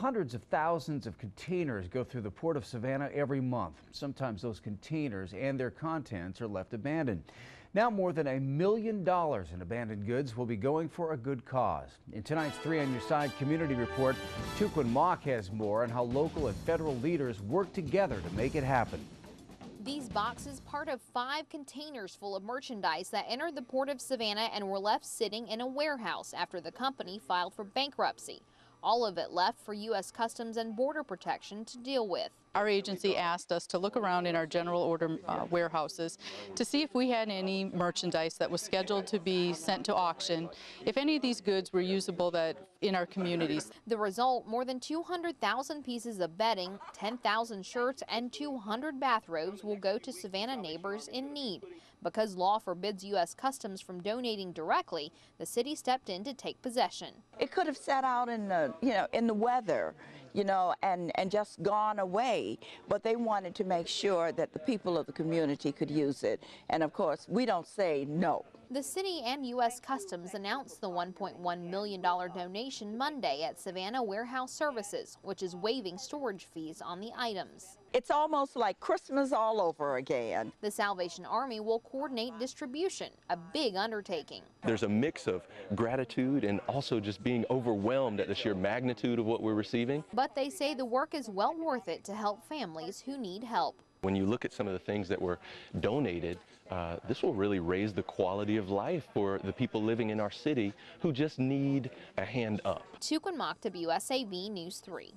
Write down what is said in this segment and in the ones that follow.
Hundreds of thousands of containers go through the Port of Savannah every month. Sometimes those containers and their contents are left abandoned. Now more than $1 million in abandoned goods will be going for a good cause. In tonight's 3 on Your Side community report, tmach has more on how local and federal leaders work together to make it happen. These boxes, part of 5 containers full of merchandise that entered the Port of Savannah and were left sitting in a warehouse after the company filed for bankruptcy. All of it left for U.S. Customs and Border Protection to deal with. Our agency asked us to look around in our general order warehouses to see if we had any merchandise that was scheduled to be sent to auction, if any of these goods were usable in our communities. The result, more than 200,000 pieces of bedding, 10,000 shirts, and 200 bathrobes will go to Savannah neighbors in need. Because law forbids U.S. Customs from donating directly, the city stepped in to take possession. It could have sat out in the, in the weather, and just gone away. But they wanted to make sure that the people of the community could use it. And of course, we don't say no. The city and U.S. Customs announced the $1.1 million donation Monday at Savannah Warehouse Services, which is waiving storage fees on the items. It's almost like Christmas all over again. The Salvation Army will coordinate distribution, a big undertaking. There's a mix of gratitude and also just being overwhelmed at the sheer magnitude of what we're receiving. But they say the work is well worth it to help families who need help. When you look at some of the things that were donated, this will really raise the quality of life for the people living in our city who just need a hand up. tmach, WSAV News 3.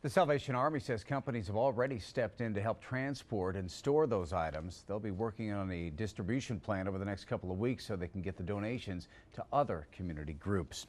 The Salvation Army says companies have already stepped in to help transport and store those items. They'll be working on a distribution plan over the next couple of weeks so they can get the donations to other community groups.